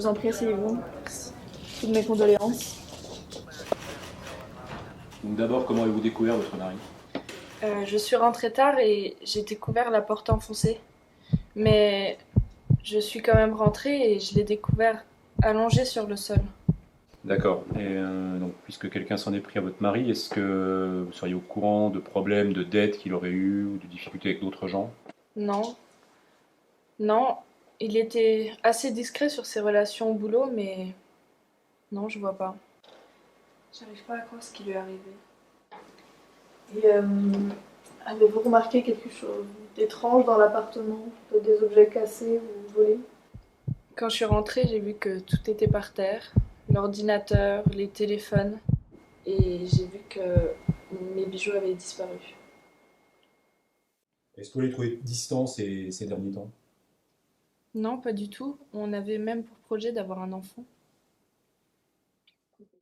vous en prie, asseyez-vous. Toutes mes condoléances. Donc d'abord, comment avez-vous découvert votre mari? Je suis rentrée tard et j'ai découvert la porte enfoncée. Mais je suis quand même rentrée et je l'ai découvert allongé sur le sol. D'accord. Et donc, puisque quelqu'un s'en est pris à votre mari, est-ce que vous seriez au courant de problèmes, de dettes qu'il aurait eu ou de difficultés avec d'autres gens? Non, non, il était assez discret sur ses relations au boulot, mais non, je vois pas. J'arrive pas à croire ce qui lui est arrivé. Et avez-vous remarqué quelque chose d'étrange dans l'appartement? Peut-être des objets cassés ou volés? Quand je suis rentrée, j'ai vu que tout était par terre. L'ordinateur, les téléphones. Et j'ai vu que mes bijoux avaient disparu. Est-ce que vous l'avez trouvé distant ces derniers temps? Non, pas du tout. On avait même pour projet d'avoir un enfant.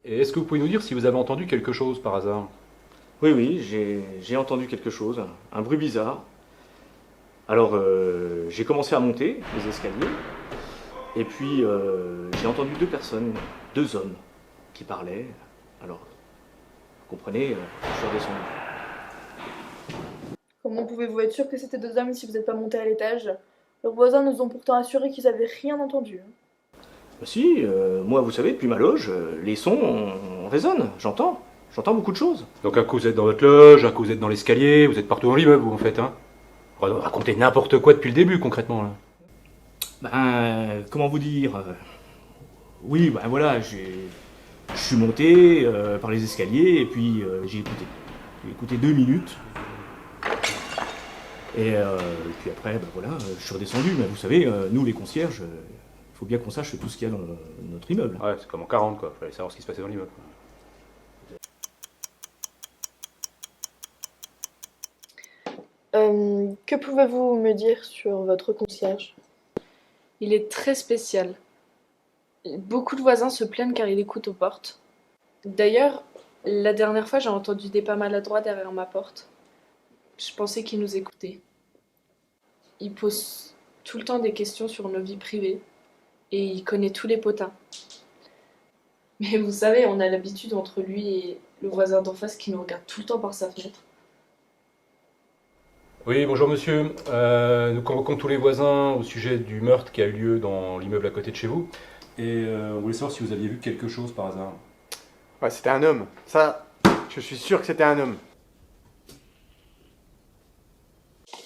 Et est-ce que vous pouvez nous dire si vous avez entendu quelque chose par hasard? Oui, oui, j'ai entendu quelque chose, un bruit bizarre. Alors, j'ai commencé à monter les escaliers, et puis j'ai entendu deux personnes, deux hommes, qui parlaient. Alors, vous comprenez, je suis redescendu. Comment pouvez-vous être sûr que c'était deux hommes si vous n'êtes pas monté à l'étage? Leurs voisins nous ont pourtant assuré qu'ils avaient rien entendu. Bah si, moi, vous savez, depuis ma loge, les sons résonnent, j'entends beaucoup de choses. Donc un coup vous êtes dans votre loge, un coup vous êtes dans l'escalier, vous êtes partout dans l'immeuble, vous en fait, hein? Racontez n'importe quoi depuis le début, concrètement, là. Ben, comment vous dire oui, ben voilà, je suis monté par les escaliers, et puis j'ai écouté. J'ai écouté 2 minutes. Et puis après, ben voilà, je suis redescendu. Mais vous savez, nous les concierges, il faut bien qu'on sache tout ce qu'il y a dans notre immeuble. Ouais, c'est comme en 40, quoi. Fallait savoir ce qui se passait dans l'immeuble, quoi. Que pouvez-vous me dire sur votre concierge? Il est très spécial. Beaucoup de voisins se plaignent car il écoute aux portes. D'ailleurs, la dernière fois, j'ai entendu des pas maladroits derrière ma porte. Je pensais qu'il nous écoutait. Il pose tout le temps des questions sur nos vies privées et il connaît tous les potins. Mais vous savez, on a l'habitude entre lui et le voisin d'en face qui nous regarde tout le temps par sa fenêtre. Oui, bonjour monsieur. Nous convoquons tous les voisins au sujet du meurtre qui a eu lieu dans l'immeuble à côté de chez vous. Et on voulait savoir si vous aviez vu quelque chose par hasard. Ouais, c'était un homme. Ça, je suis sûr que c'était un homme.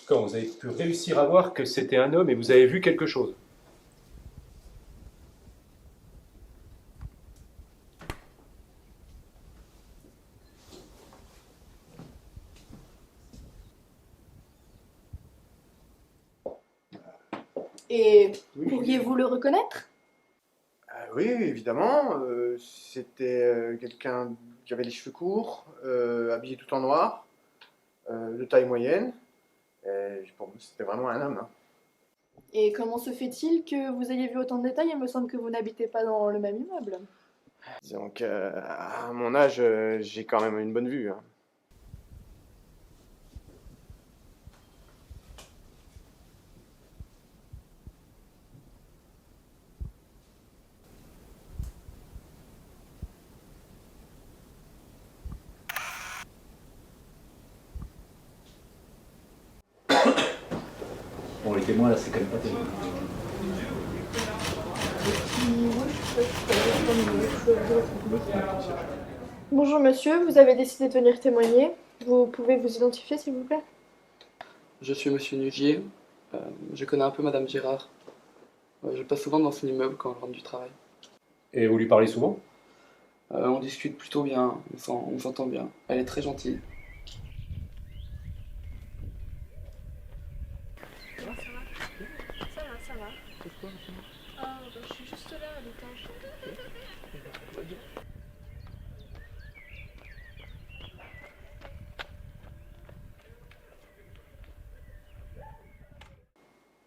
Quand vous avez pu réussir à voir que c'était un homme et vous avez vu quelque chose. Et Oui. pourriez-vous le reconnaître? Oui, évidemment. C'était quelqu'un qui avait les cheveux courts, habillé tout en noir, de taille moyenne. Et pour moi, c'était vraiment un homme, hein. Et comment se fait-il que vous ayez vu autant de détails? Il me semble que vous n'habitez pas dans le même immeuble. Donc, à mon âge, j'ai quand même une bonne vue, hein. Bon, les témoins là, c'est quand même pas terrible. Bonjour monsieur, vous avez décidé de venir témoigner. Vous pouvez vous identifier s'il vous plaît? Je suis Monsieur Nugier. Je connais un peu Madame Girard. Je passe souvent dans son immeuble quand je rentre du travail. Et vous lui parlez souvent? On discute plutôt bien, on s'entend bien. Elle est très gentille. Ça va. Ah, bah, je suis juste là à l'étage.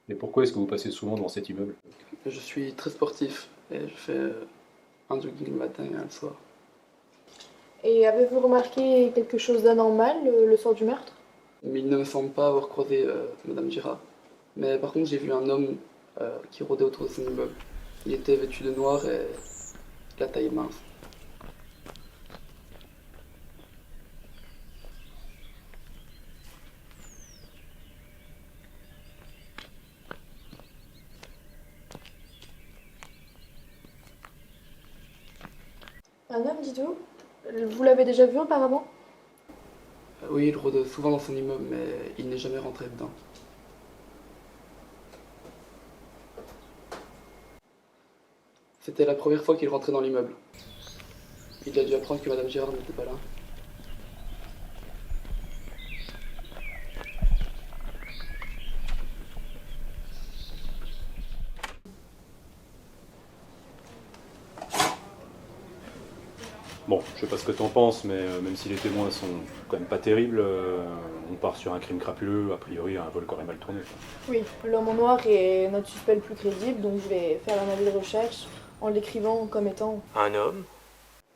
Et pourquoi est-ce que vous passez souvent dans cet immeuble? Je suis très sportif et je fais un jogging le matin et un le soir. Et avez-vous remarqué quelque chose d'anormal le soir du meurtre? Mais il ne me semble pas avoir croisé Madame Girard. Mais par contre, j'ai vu un homme qui rôdait autour de son immeuble. Il était vêtu de noir et la taille mince. Un homme, dites-vous? Vous l'avez déjà vu auparavant? Oui, il rôde souvent dans son immeuble, mais il n'est jamais rentré dedans. C'était la première fois qu'il rentrait dans l'immeuble. Il a dû apprendre que Madame Girard n'était pas là. Bon, je sais pas ce que t'en penses, mais même si les témoins sont quand même pas terribles, on part sur un crime crapuleux, a priori un vol corps est mal tourné, quoi. Oui, l'homme en noir est notre suspect le plus crédible, donc je vais faire un avis de recherche en l'écrivant comme étant... Un homme?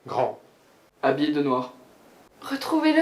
Grand. Habillé de noir. Retrouvez-le!